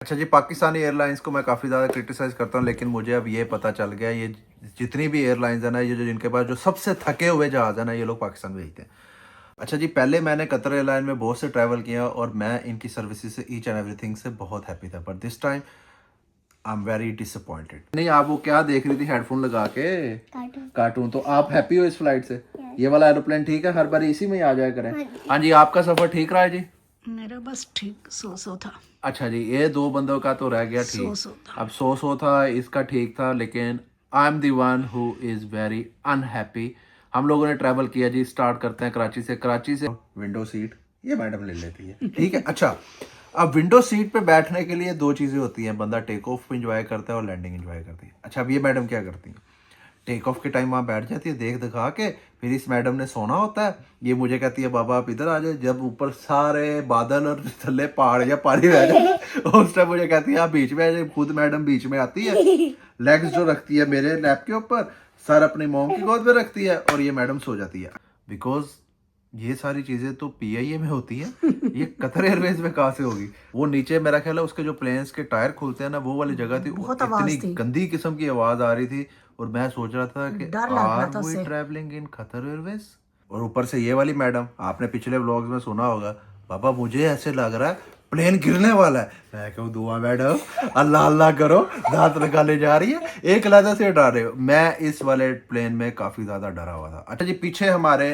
अच्छा जी, पाकिस्तानी एयरलाइंस को मैं काफ़ी ज़्यादा क्रिटिसाइज़ करता हूँ, लेकिन मुझे अब ये पता चल गया, ये जितनी भी एयरलाइंस है ना, ये जो जिनके पास जो सबसे थके हुए जहाज़ है ना, ये लोग पाकिस्तान भेजते हैं। अच्छा जी, पहले मैंने कतर एयरलाइन में बहुत से ट्रैवल किया और मैं इनकी सर्विसेज से ईच एंड एवरीथिंग से बहुत हैप्पी था, but this time I am very disappointed. नहीं, आप वो क्या देख रही थी हेडफोन लगा के? कार्टून। तो आप हैप्पी हो इस फ्लाइट से? ये वाला एरोप्लेन ठीक है, हर बार इसी में ही आ जाया करें। हाँ जी, आपका सफ़र ठीक रहा है जी? मेरा बस ठीक 100 था। अच्छा जी, ये दो बंदों का तो रह गया ठीक। 100 था। अब 100 था, इसका ठीक था, लेकिन I am the one who is very unhappy. हम लोगों ने ट्रैवल किया जी, स्टार्ट करते हैं कराची से विंडो सीट ये मैडम ले लेती है, ठीक है। अच्छा, अब विंडो सीट पे बैठने के लिए दो चीज़ें होती हैं, बंदा टेक ऑफ इंजॉय करता है और लैंडिंग इंजॉय करती है। अच्छा, अब ये मैडम क्या करती है, टेक ऑफ के टाइम वहाँ बैठ जाती है देख दिखा के, फिर इस मैडम ने सोना होता है, ये मुझे कहती है बाबा आप इधर आ जाए, जब ऊपर सारे बादल और थल्ले पहाड़ या पानी रह जाए उस टाइम मुझे कहती है आप बीच में आ जाए। खुद मैडम बीच में आती है, लेग्स जो रखती है मेरे लैप के ऊपर, सर अपनी मोम की गोद में रखती है और ये मैडम सो जाती है। बिकॉज ये सारी चीजें तो पीआईए में होती है, ये कतर एयरवेज में कहाँ से होगी? वो नीचे मेरा ख्याल है उसके जो प्लेन्स के टायर खुलते हैं ना, वो वाली जगह थी, इतनी गंदी किस्म की आवाज आ रही थी और मैं सोच रहा था कि are we travelling in Qatar Airways. और ऊपर से ये वाली मैडम, आपने पिछले व्लॉग्स में सुना होगा, बाबा मुझे ऐसे लग रहा है प्लेन गिरने वाला है। मैं कहूँ दुआ मैडम, अल्लाह अल्लाह करो, दांत निकाले जा रही है, एक लहजा से डर रहे हो। मैं इस वाले प्लेन में काफी ज्यादा डरा हुआ था। अच्छा जी, पीछे हमारे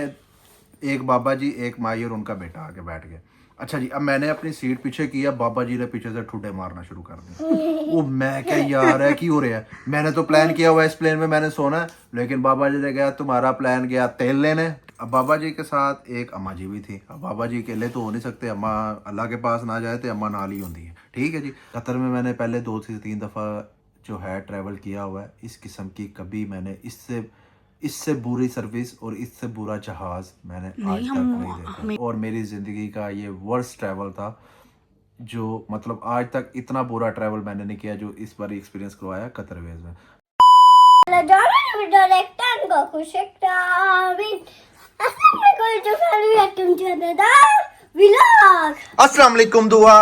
एक बाबा जी, एक माई और उनका बेटा आके बैठ गए। अच्छा जी, अब मैंने अपनी सीट पीछे किया, बाबा जी ने पीछे से ठुड्डे मारना शुरू कर दिए। वो मैं क्या यार है की हो रहा है, मैंने तो प्लान किया हुआ है इस प्लेन में मैंने सोना है, लेकिन बाबा जी ने कहा तुम्हारा प्लान गया तेल लेने। अब बाबा जी के साथ एक अम्मा जी भी थी। अब बाबा जी अकेले तो हो नहीं सकते, अम्मा अल्लाह के पास ना जाए तो अम्मा नाल ही होती है, ठीक है जी। कतर में मैंने पहले 2 से 3 दफ़ा जो है ट्रैवल किया हुआ है, इस किस्म की कभी मैंने इससे बुरी सर्विस और इससे बुरा जहाज मैंने आज तक नहीं देखा। और मेरी ज़िंदगी का ये वर्स्ट ट्रैवल था, जो मतलब आज तक इतना बुरा ट्रैवल मैंने नहीं किया जो इस बार एक्सपीरियंस करवाया कतर एयरवेज में। अस्सलाम वालेकुम दुआ।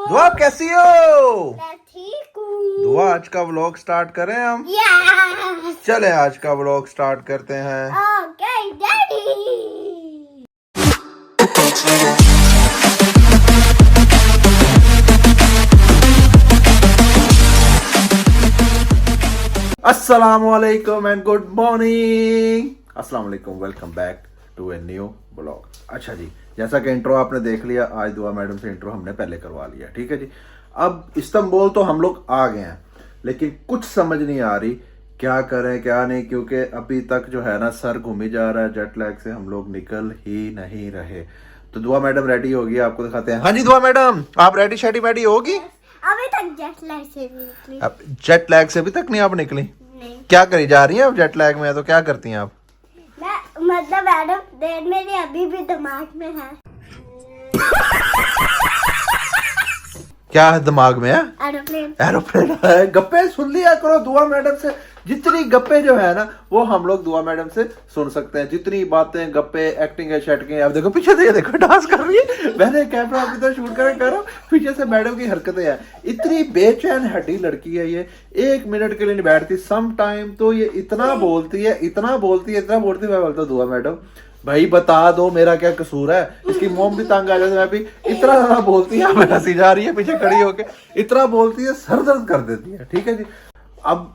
दुआ कैसी हो? दुआ, आज का व्लॉग स्टार्ट करें हम? चले आज का व्लॉग स्टार्ट करते हैं। Okay, Daddy. अस्सलाम वालेकुम एंड गुड मॉर्निंग। अस्सलाम वालेकुम, welcome back to a new blog. अच्छा जी, जैसा कि इंट्रो आपने देख लिया, आज दुआ मैडम से इंट्रो हमने पहले करवा लिया, ठीक है जी। अब इस्तांबुल तो हम लोग आ गए हैं, लेकिन कुछ समझ नहीं आ रही क्या करें क्या नहीं, क्योंकि अभी तक जो है ना सर घूमी जा रहा है, जेट लैग से हम लोग निकल ही नहीं रहे। तो दुआ मैडम रेडी होगी, आपको दिखाते हैं। हाँ जी दुआ मैडम, आप रेडी होगी? अभी तक जेट लैग से भी निकली। अब जेट लैग से अभी तक नहीं आप निकली? नहीं। क्या करी जा रही है अब जेट लैग में? तो क्या करती हैं आप? मैं मतलब मैडम मेरे अभी भी दिमाग में है। क्या है दिमाग में? है एरोप्लेन है। गप्पे सुन लिया करो दुआ मैडम से, जितनी गप्पे जो है ना वो हम लोग दुआ मैडम से सुन सकते हैं, जितनी बातें गप्पे एक्टिंग है शटके। अब देखो पीछे से, ये देखो डांस कर रही है, मैंने कैमरा अभी तो शूट कर पीछे से मैडम की हरकतें हैं। इतनी बेचैन हड्डी लड़की है ये, 1 मिनट के लिए नहीं बैठती। सम टाइम तो ये इतना बोलती है मैं बोलता हूँ दुआ मैडम भाई बता दो मेरा क्या कसूर है, इसकी मोम भी तंग आ जाती है। भी इतना ज्यादा बोलती है, हमें हंसी जा रही है पीछे खड़ी होके, इतना बोलती है सर दर्द कर देती है, ठीक है जी। अब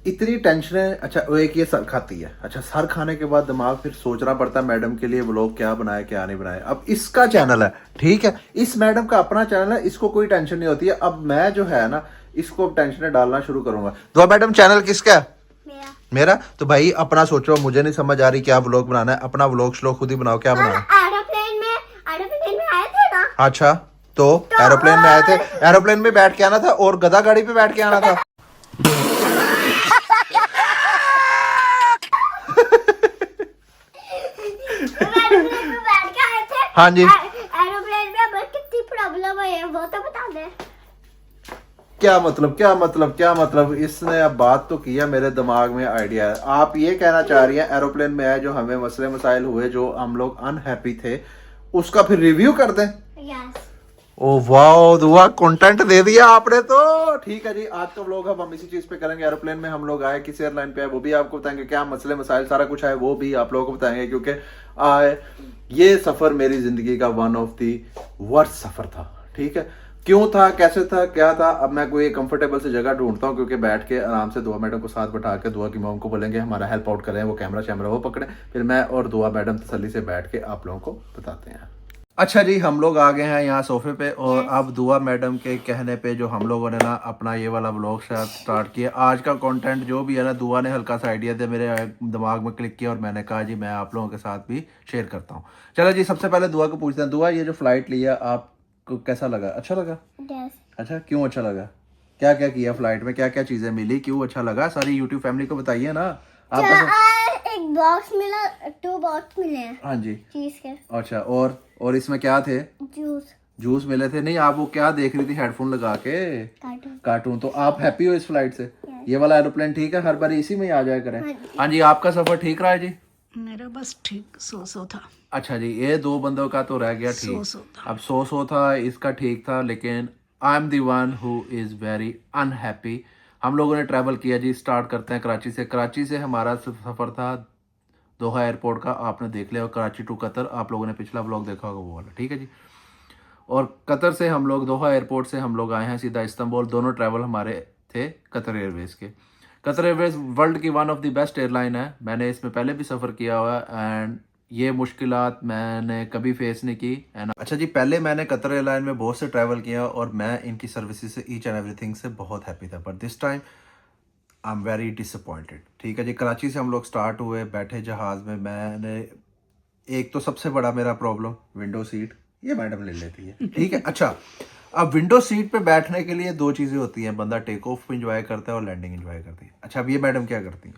इतनी टेंशन है। अच्छा, वो एक ये सर खाती है। अच्छा, सर खाने के बाद दिमाग फिर सोचना पड़ता है मैडम के लिए व्लॉग क्या बनाए क्या नहीं बनाए। अब इसका चैनल है, ठीक है, इस मैडम का अपना चैनल है, इसको कोई टेंशन नहीं होती है। अब मैं जो है ना इसको टेंशन डालना शुरू करूंगा। तो मैडम चैनल किसका है? मेरा। तो भाई अपना सोचो, मुझे नहीं समझ आ रही क्या व्लॉग बनाना है, अपना व्लॉग श्लोग खुद ही बनाओ, क्या बनाना है? एरोप्लेन में आए थे ना। अच्छा, तो एरोप्लेन में आए थे, एरोप्लेन में बैठ के आना था और गधा गाड़ी पे बैठ के आना था। हाँ जी, एरोप्लेन में अब कितनी प्रॉब्लम है वो तो बता दे। क्या मतलब? इसने अब बात तो किया, मेरे दिमाग में आइडिया है। आप ये कहना चाह रही हैं एरोप्लेन में आए जो हमें मसले मसाइल हुए, जो हम लोग अनहैप्पी थे, उसका फिर रिव्यू कर दें? यस। ओ वाओ दुआ कंटेंट दे दिया आपने तो। ठीक है जी, आज का व्लॉग अब हम इसी चीज पे करेंगे। एरोप्लेन में हम लोग आए, किस एयरलाइन पे आए वो भी आपको बताएंगे, क्या मसले मसाइल सारा कुछ है वो भी आप लोगों को बताएंगे, क्योंकि ये सफर मेरी जिंदगी का वन ऑफ दी वर्स्ट सफर था। ठीक है, क्यों था, कैसे था, क्या था। अब मैं कोई कंफर्टेबल सी जगह ढूंढता हूँ, क्योंकि बैठ के आराम से दुआ मैडम को साथ बैठा के दुआ की मॉम को बोलेंगे हमारा हेल्प आउट करें, वो कैमरा वो पकड़े, फिर मैं और दुआ मैडम तसल्ली से बैठ के आप लोगों को बताते हैं। अच्छा जी, हम लोग आ गए हैं यहाँ सोफे पे और अब दुआ मैडम के कहने पे जो हम लोगों ने ना अपना ये वाला व्लॉग स्टार्ट किया। आज का कंटेंट जो भी है ना, दुआ ने हल्का सा आइडिया दिया, मेरे दिमाग में क्लिक किया और मैंने कहा जी मैं आप लोगों के साथ भी शेयर करता हूँ। चलो जी, सबसे पहले दुआ को पूछते हैं। दुआ, ये जो फ्लाइट लिया आपको कैसा लगा? अच्छा लगा? Yes. अच्छा, क्यों अच्छा लगा? क्या क्या किया फ्लाइट में, क्या क्या चीजें मिली, क्यों अच्छा लगा? सारी यूट्यूब फैमिली को बताइए ना। आपका एक बॉक्स मिला, 2 बॉक्स मिले हैं हाँ जी, चीज के। अच्छा, और इसमें क्या थे? जूस मिले थे। नहीं, आप वो क्या देख रही थी हेडफोन लगा के? कार्टून। तो आप हैप्पी हो इस फ्लाइट से? ये वाला एरोप्लेन ठीक है, हर बार इसी में ही आ जाया करें। हाँ जी, आपका सफर ठीक रहा है जी? मेरा बस ठीक सो था। अच्छा जी, ये 2 बंदों का तो रह गया ठीक। सो था। अब सो था, इसका ठीक था, लेकिन I am the one who is very unhappy. हम लोगों ने ट्रैवल किया जी, स्टार्ट करते हैं कराची से। कराची से हमारा सफ़र था दोहा एयरपोर्ट का, आपने देख लिया, और कराची टू कतर आप लोगों ने पिछला व्लॉग देखा होगा वो वाला। ठीक है जी, और कतर से हम लोग दोहा एयरपोर्ट से हम लोग आए हैं सीधा इस्तांबुल। दोनों ट्रैवल हमारे थे कतर एयरवेज़ के। कतर एयरवेज़ वर्ल्ड की one of the best airline है। मैंने इसमें पहले भी सफ़र किया हुआ है एंड ये मुश्किलात मैंने कभी फेस नहीं की है ना। अच्छा जी, पहले मैंने कतर एयरलाइन में बहुत से ट्रैवल किया और मैं इनकी सर्विसेज से ईच एंड एवरीथिंग से बहुत हैप्पी था, but this time I am very disappointed. ठीक है जी, कराची से हम लोग स्टार्ट हुए, बैठे जहाज़ में। मैंने एक तो सबसे बड़ा मेरा प्रॉब्लम विंडो सीट, ये मैडम ले लेती है। ठीक है, अच्छा, अब विंडो सीट पे बैठने के लिए 2 चीज़ें होती हैं, बंदा टेक ऑफ इंजॉय करता है और लैंडिंग इंजॉय करती है। अच्छा, अब ये मैडम क्या करती हैं,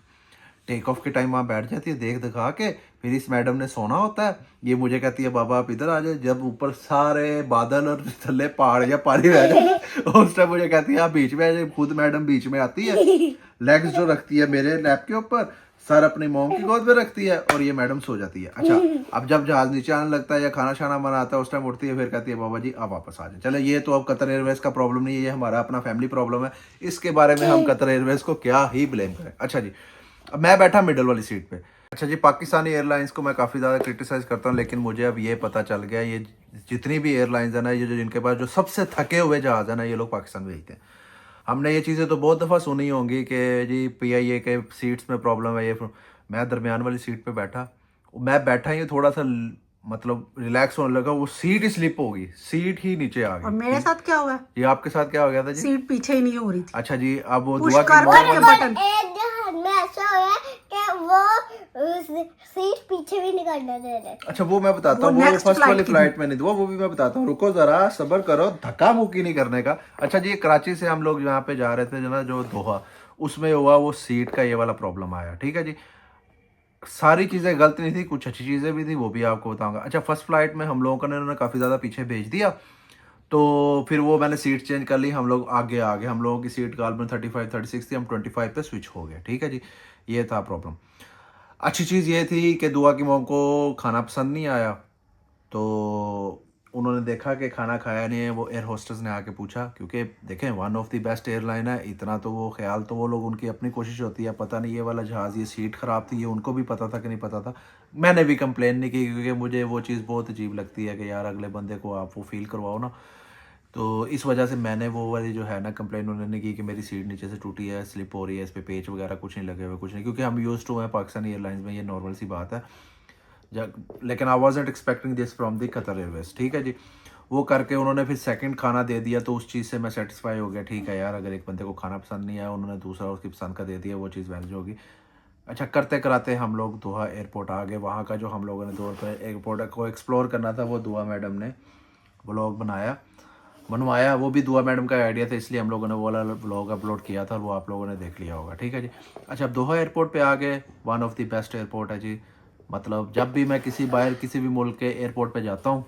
टेक ऑफ के टाइम वहाँ बैठ जाती है देख दिखा के, फिर इस मैडम ने सोना होता है, ये मुझे कहती है बाबा आप इधर आ जाए। जब ऊपर सारे बादल और थल्ले पहाड़ या पानी रह जाए उस टाइम मुझे कहती है आप बीच में आ जाए। खुद मैडम बीच में आती है, लेग्स जो रखती है मेरे लैप के ऊपर, सर अपनी मोम की गोद में रखती है और ये मैडम सो जाती है। अच्छा, अब जब जहाज नीचे आने लगता है या खाना शाना बनाता है उस टाइम उठती है, फिर कहती है बाबा जी आप वापस आ जाए। चले, ये तो अब कतर एयरवेज का प्रॉब्लम नहीं है, ये हमारा अपना फैमिली प्रॉब्लम है। इसके बारे में हम कतर एयरवेज को क्या ही ब्लेम करें। अच्छा जी, अब मैं बैठा मिडल वाली सीट पे। अच्छा जी, पाकिस्तानी एयरलाइंस को मैं काफ़ी ज़्यादा क्रिटिसाइज़ करता हूँ, लेकिन मुझे अब ये पता चल गया, ये जितनी भी एयरलाइंस है ना, ये जो जिनके पास जो सबसे थके हुए जहाज़ है ना, ये लोग पाकिस्तान भेजते हैं। हमने ये चीज़ें तो बहुत दफ़ा सुनी होंगी कि जी PIA के सीट्स में प्रॉब्लम है, ये मैं दरमियान वाली सीट पे बैठा, मैं बैठा ही थोड़ा सा मतलब रिलैक्स होने लगा, वो सीट ही स्लिप हो गई, सीट ही नीचे आ और गई। मेरे साथ क्या हुआ? ये आपके साथ क्या हो गया था जी? सीट पीछे ही नहीं हो रही थी। अच्छा जी, अब वो पुश दुआ कर की कर के बटन। एक जहाज में ऐसा हुआ कि वो सीट पीछे भी नहीं करने दे रहे। अच्छा, वो मैं बताता हूँ, वो फर्स्ट वाली फ्लाइट में नहीं हुआ, वो भी मैं बताता हूँ। रुको जरा, सब्र करो, धक्का मुक्की नहीं करने का। अच्छा जी, कराची से हम लोग यहाँ पे जा रहे थे जना जो दोहा, उसमें हुआ वो सीट का ये वाला प्रॉब्लम आया। ठीक है जी, सारी चीज़ें गलत नहीं थी, कुछ अच्छी चीज़ें भी थी, वो भी आपको बताऊंगा। अच्छा, फर्स्ट फ्लाइट में हम लोगों को उन्होंने काफ़ी ज़्यादा पीछे भेज दिया, तो फिर वो मैंने सीट चेंज कर ली, हम लोग आगे आ गए। हम लोगों की सीट गाल में 35 36 थी, हम 25 पे स्विच हो गए। ठीक है जी, ये था प्रॉब्लम। अच्छी चीज़ ये थी कि दुआ की मॉम को खाना पसंद नहीं आया, तो उन्होंने देखा कि खाना खाया नहीं है, वो एयर होस्टेस ने आके पूछा, क्योंकि देखें one of the best airline है, इतना तो वो ख्याल तो वो लोग, उनकी अपनी कोशिश होती है। पता नहीं ये वाला जहाज़, ये सीट ख़राब थी, ये उनको भी पता था कि नहीं पता था। मैंने भी कंप्लेन नहीं की, क्योंकि मुझे वो चीज़ बहुत अजीब लगती है कि यार अगले बंदे को आप वो फील करवाओ ना। तो इस वजह से मैंने वो वाली जो है ना कंप्लेन उन्होंने की कि मेरी सीट नीचे से टूटी है, स्लिप हो रही है, इस पर पेच वगैरह कुछ नहीं लगे हुए, कुछ नहीं, क्योंकि हम यूज्ड टू हैं पाकिस्तानी एयरलाइंस में, ये नॉर्मल सी बात है। लेकिन I wasn't expecting this from the Qatar Airways. ठीक है जी, वो करके उन्होंने फिर सेकंड खाना दे दिया, तो उस चीज़ से मैं सेटिस्फाई हो गया। ठीक है यार, अगर एक बंदे को खाना पसंद नहीं आया, उन्होंने दूसरा उसकी पसंद का दे दिया, वो चीज़ वैलिड होगी। अच्छा, करते कराते हम लोग दोहा एयरपोर्ट आ गए। वहाँ का जो हम लोगों ने दौर पर एयरपोर्ट को एक्सप्लोर करना था, वो दुआ मैडम ने व्लॉग बनवाया, वो भी दुआ मैडम का आइडिया था, इसलिए हम लोगों ने वो वाला व्लॉग अपलोड किया था और वो आप लोगों ने देख लिया होगा। ठीक है जी, अच्छा, अब दोहा एयरपोर्ट पे आ गए, one of the best airport है जी। मतलब जब भी मैं किसी भी मुल्क के एयरपोर्ट पे जाता हूँ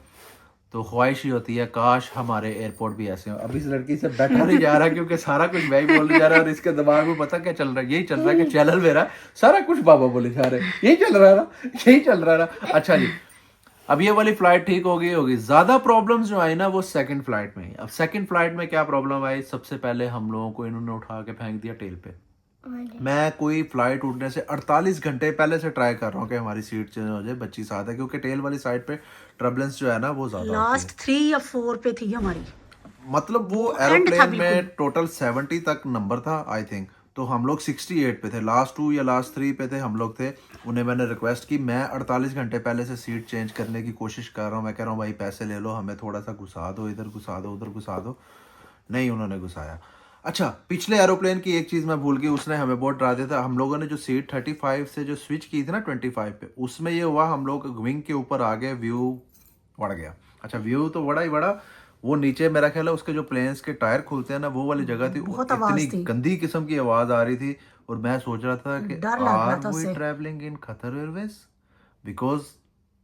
तो ख्वाहिश ही होती है काश हमारे एयरपोर्ट भी ऐसे हो। अब इस लड़की से बैठा नहीं जा रहा, क्योंकि सारा कुछ मैं ही बोलने जा रहा है और इसके दिमाग में पता क्या चल रहा है, यही चल रहा है कि चैनल मेरा सारा कुछ बाबा बोले जा रहे हैं, यही चल रहा है ना, यही चल रहा है ना। अच्छा जी, अब ये वाली फ्लाइट ठीक होगी। ज्यादा प्रॉब्लम्स जो आई ना वो सेकंड फ्लाइट में ही। अब सेकंड फ्लाइट में क्या प्रॉब्लम आई, सबसे पहले हम लोगों को इन्होंने उठा के फेंक दिया टेल पे। मैं कोई फ्लाइट उड़ने से 48 घंटे पहले से ट्राई कर रहा हूँ कि हमारी सीट चेंज हो जाए, बच्ची साथ है, क्योंकि टेल वाली साइड पे ट्रबलेंस जो है ना वो ज्यादा होती है। लास्ट 3 या 4 पे थी हमारी। मतलब वो end था एरोप्लेन में बिल्कुल। टोटल 70 तक नंबर था आई थिंक, तो हम लोग 68 पे थे, लास्ट 2 या लास्ट 3 पे थे हम लोग थे। उन्हें मैंने रिक्वेस्ट की, मैं 48 घंटे पहले से सीट चेंज करने की कोशिश कर रहा हूँ, मैं कह रहा हूँ भाई पैसे ले लो, हमें थोड़ा सा घुसा दो, इधर घुसा दो, उधर घुसा दो, नहीं उन्होंने घुसाया। अच्छा, पिछले एरोप्लेन की एक चीज़ मैं भूल गई, उसने हमें बहुत डरा दिया था। हम लोगों ने जो सीट 35 से जो स्विच की थी ना 25 पे, उसमें ये हुआ हम लोग विंग के ऊपर आ गए, व्यू बढ़ गया। अच्छा, व्यू तो बड़ा ही बड़ा, वो नीचे मेरा ख्याल है उसके जो प्लेन्स के टायर खुलते हैं ना वो वाली जगह थी, बहुत इतनी आवाज थी। गंदी किस्म की आवाज़ आ रही थी। और मैं सोच रहा था कि डर लग रहा आर था वी उससे। Travelling in Qatar Airways, because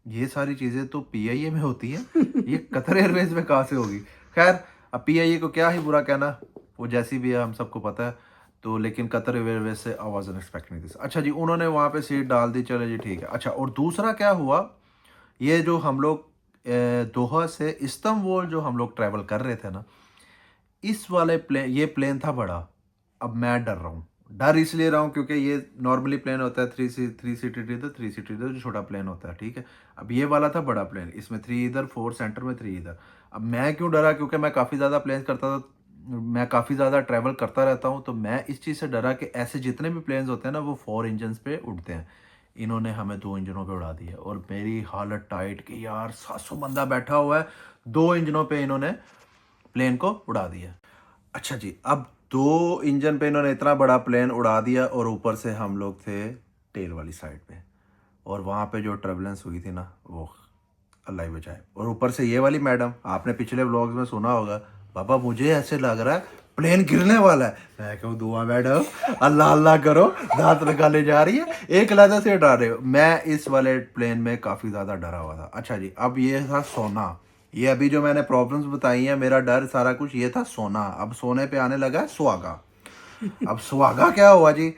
ये सारी चीज़ें तो पीआईए में होती है, ये कतर एयरवेज में कहाँ से होगी। खैर, अब पीआईए को क्या ही बुरा कहना, वो जैसी भी है हम सबको पता है। तो लेकिन कतर एयरवेज से आई वाज एक्सपेक्टिंग दिस। अच्छा जी, उन्होंने वहाँ पे सीट डाल दी, चलो जी ठीक है। अच्छा, और दूसरा क्या हुआ, ये जो हम लोग दोहा से इस्तांबुल जो हम लोग ट्रैवल कर रहे थे ना, इस वाले प्लेन, ये प्लेन था बड़ा। अब मैं डर रहा हूँ, डर इसलिए रहा हूँ क्योंकि ये नॉर्मली प्लेन होता है 3 सीटेड इधर 3 सीटेड इधर, जो छोटा प्लेन होता है, ठीक है। अब ये वाला था बड़ा प्लेन, इसमें 3 इधर 4 सेंटर में 3 इधर। अब मैं क्यों डरा, क्योंकि मैं काफ़ी ज़्यादा प्लेन करता था, मैं काफ़ी ज़्यादा ट्रैवल करता रहता हूँ, तो मैं इस चीज़ से डरा कि ऐसे जितने भी प्लेन्स होते हैं ना वो 4 इंजन पे उड़ते हैं। इन्होंने हमें 2 इंजनों पे उड़ा दिया और मेरी हालत टाइट कि यार 700 बंदा बैठा हुआ है, 2 इंजनों पे इन्होंने प्लेन को उड़ा दिया। अच्छा जी, अब 2 इंजन पे इन्होंने इतना बड़ा प्लेन उड़ा दिया और ऊपर से हम लोग थे टेल वाली साइड पे, और वहाँ पे जो ट्रबलेंस हुई थी ना वो अल्लाह ही बचाए। और ऊपर से ये वाली मैडम, आपने पिछले व्लॉग्स में सुना होगा, पापा मुझे ऐसे लग रहा है प्लेन गिरने वाला है। मैं कहूँ दुआ मैडम, अल्लाह अल्लाह करो, दांत निकाले जा रही है, एक लहजा से डरा रहे हो। मैं इस वाले प्लेन में काफ़ी ज़्यादा डरा हुआ था। अच्छा जी, अब ये था सोना, ये अभी जो मैंने प्रॉब्लम्स बताई हैं, मेरा डर सारा कुछ ये था सोना। अब सोने पे आने लगा है सुहागा। अब सुहागा क्या हुआ जी,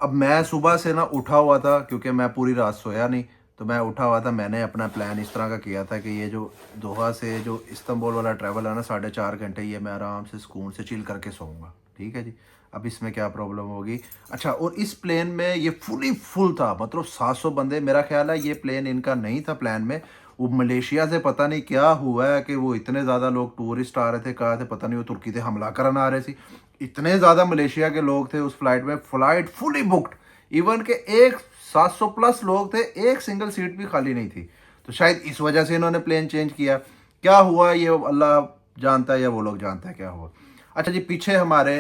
अब मैं सुबह से ना उठा हुआ था क्योंकि मैं पूरी रात सोया नहीं, तो मैं उठा हुआ था। मैंने अपना प्लान इस तरह का किया था कि ये जो दोहा से जो इस्तांबुल वाला ट्रैवल है ना 4.5 घंटे, ये मैं आराम से सुकून से चिल करके सोऊंगा, ठीक है जी। अब इसमें क्या प्रॉब्लम होगी। अच्छा, और इस प्लेन में ये फुली फुल था, मतलब 700 बंदे, मेरा ख्याल है ये प्लेन इनका नहीं था प्लान में, वो मलेशिया से पता नहीं क्या हुआ है कि वो इतने ज़्यादा लोग टूरिस्ट आ रहे थे, कहा थे पता नहीं, वो तुर्की थे हमला करने आ रहे थे, इतने ज़्यादा मलेशिया के लोग थे उस फ्लाइट में, फ्लाइट फुली बुक्ड, इवन के एक 700 प्लस लोग थे, एक सिंगल सीट भी खाली नहीं थी। तो शायद इस वजह से इन्होंने प्लेन चेंज किया, क्या हुआ ये अल्लाह जानता है या वो लोग जानते हैं क्या हुआ। अच्छा जी, पीछे हमारे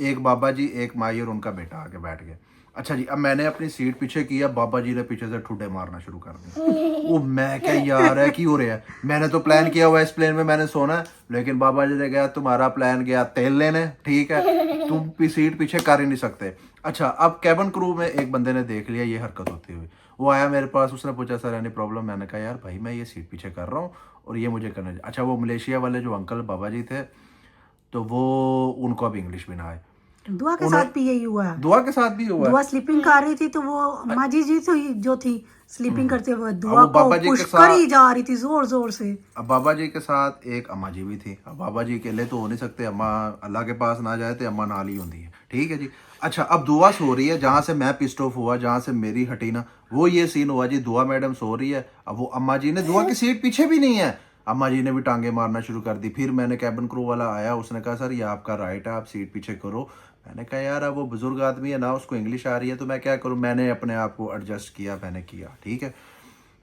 एक बाबा जी, एक माई और उनका बेटा आके बैठ गए। अच्छा जी, अब मैंने अपनी सीट पीछे किया, बाबा जी ने पीछे से ठुड्डे मारना शुरू कर दिए। वो मैं क्या यार है क्यों हो रहा है, मैंने तो प्लान किया हुआ है इस प्लेन में मैंने सोना है, लेकिन बाबा जी ने कहा तुम्हारा प्लान गया तेल लेने, ठीक है, तुम भी सीट पीछे कर ही नहीं सकते। अच्छा, अब कैबिन क्रू में एक बंदे ने देख लिया ये हरकत होती हुई, वो आया मेरे पास, उसने पूछा सर एनी प्रॉब्लम, मैंने कहा यार भाई मैं ये सीट पीछे कर रहा हूँ और ये मुझे करना। अच्छा, वो मलेशिया वाले जो अंकल बाबा जी थे, तो वो उनको अब इंग्लिश भी ना आए, दुआ के साथ भी यही हुआ है। दुआ के साथ भी हुआ है। दुआ स्लीपिंग कर रही थी तो वो अम्मा जी तो जो थी स्लीपिंग करते हुए अब दुआ वो को बाबा जी के पुश साथ, करी जा रही थी जोर जोर से। अब बाबा जी के साथ एक अम्मा जी भी थी। अब बाबा जी अकेले तो हो नहीं सकते, अम्मा अल्लाह के पास ना जाए तो अम्मा नाल ही होती है, ठीक है जी। अच्छा, अब दुआ सो रही है, जहाँ से मैं पिस्ट ऑफ हुआ, जहाँ से मेरी हटी ना, वो ये सीन हुआ जी, दुआ मैडम सो रही है, अब वो अम्मा जी ने, दुआ की सीट पीछे भी नहीं है, अम्मा जी ने भी टांगे मारना शुरू कर दी। फिर मैंने, कैबिन क्रू वाला आया, उसने कहा सर ये आपका राइट है, आप सीट पीछे करो। मैंने कहा यार अब वो बुजुर्ग आदमी है ना, उसको इंग्लिश आ रही है, तो मैं क्या करूँ, मैंने अपने आप को एडजस्ट किया, मैंने किया, ठीक है।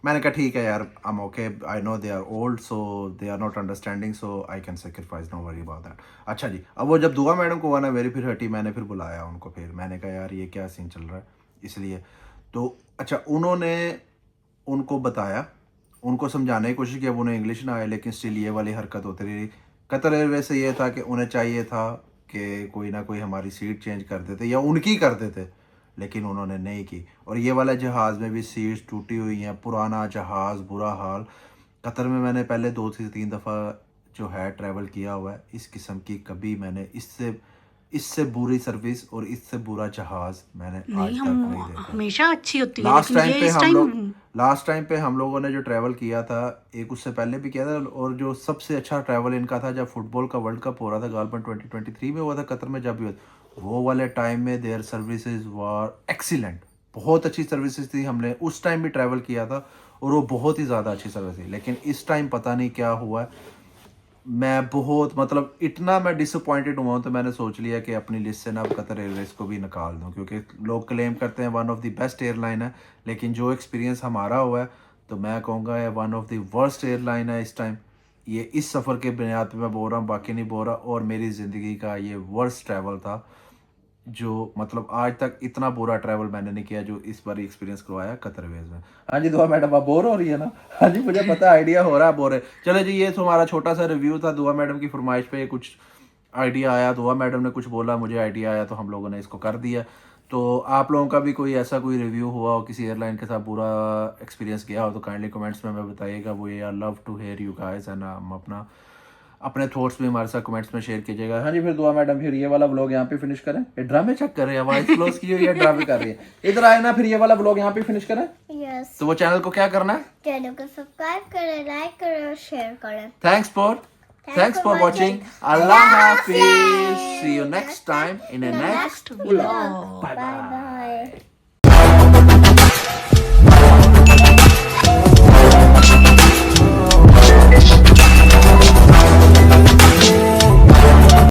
मैंने कहा ठीक है यार, I am okay, I know they are old so they are not understanding, so I can sacrifice, no worry about that. अच्छा जी, अब वो जब दुआ मैडम को हुआ ना मेरी फिर हटी, मैंने फिर बुलाया उनको, फिर मैंने कहा यार ये क्या सीन चल रहा है, इसलिए तो अच्छा उन्होंने उनको बताया, उनको समझाने की कोशिश की, अब उन्हें इंग्लिश ना आए, लेकिन स्टिल ये वाली हरकत होती रही। कतर एयरवेज से ये था कि उन्हें चाहिए था कि कोई ना कोई हमारी सीट चेंज कर देते या उनकी कर देते, लेकिन उन्होंने नहीं की। और ये वाला जहाज़ में भी सीट्स टूटी हुई हैं, पुराना जहाज़, बुरा हाल। कतर में मैंने पहले 2 से 3 दफ़ा जो है ट्रैवल किया हुआ है, इस किस्म की कभी मैंने इससे इससे बुरी सर्विस और इससे बुरा जहाज मैंने आज नहीं तक हम नहीं देखा। हमेशा अच्छी होती है लास्ट लेकिन टाइम ये पे इस हम टाइम लोग लास्ट टाइम पे हम लोगों ने जो ट्रैवल किया था, एक उससे पहले भी किया था, और जो सबसे अच्छा ट्रैवल इनका था जब फुटबॉल का वर्ल्ड कप हो रहा था गालपन 2023 में हुआ था, कतर में जब भी हुआ था, वो वाले टाइम में देयर सर्विसेज वर एक्सीलेंट, बहुत अच्छी सर्विसेज थी। हमने उस टाइम भी ट्रैवल किया था और वो बहुत ही ज़्यादा अच्छी सर्विस थी। लेकिन इस टाइम पता नहीं क्या हुआ है, मैं बहुत मतलब इतना मैं डिसअपॉइंटेड हुआ हूँ, तो मैंने सोच लिया कि अपनी लिस्ट से ना अब कतर एयरवेज को भी निकाल दूँ, क्योंकि लोग क्लेम करते हैं one of the best airline है, लेकिन जो एक्सपीरियंस हमारा हुआ है तो मैं कहूँगा ये one of the worst airline है इस टाइम। ये इस सफ़र के बुनियाद पे मैं बोल रहा हूँ, बाकी नहीं बोल रहा, और मेरी ज़िंदगी का ये वर्स्ट ट्रैवल था, जो मतलब आज तक इतना बुरा ट्रैवल मैंने नहीं किया जो इस बार एक्सपीरियंस करवाया कतर एयरवेज में। हाँ जी दुआ मैडम, आप बोर हो रही है ना? हाँ जी मुझे पता है, आइडिया हो रहा है बोर है। चलो जी, ये तो हमारा छोटा सा रिव्यू था दुआ मैडम की फरमाइश पे, कुछ आइडिया आया, दुआ मैडम ने कुछ बोला, मुझे आइडिया आया, तो हम लोगों ने इसको कर दिया। तो आप लोगों का भी कोई ऐसा कोई रिव्यू हुआ हो, किसी एयरलाइन के साथ बुरा एक्सपीरियंस गया हो, तो काइंडली कमेंट्स में हमें बताइएगा। वो ये love to hear you guys, and हम अपने थॉट्स भी हमारे साथ कमेंट्स में शेयर कीजिएगा। हाँ जी, फिर दुआ मैडम, फिर ये वाला व्लॉग यहाँ पे फिनिश करें। ये ड्रामे चेक कर रहे हैं, वॉइस क्लोज की हुई है, ड्रामे कर रही है। इधर आए ना, फिर ये वाला व्लॉग यहाँ पे फिनिश करें। यस, तो वो चैनल को क्या करना है? चैनल को सब्सक्राइब करें, लाइक करें और शेयर करें। Thanks for watching. Allah Hafiz. See you next time in a next vlog. Bye bye.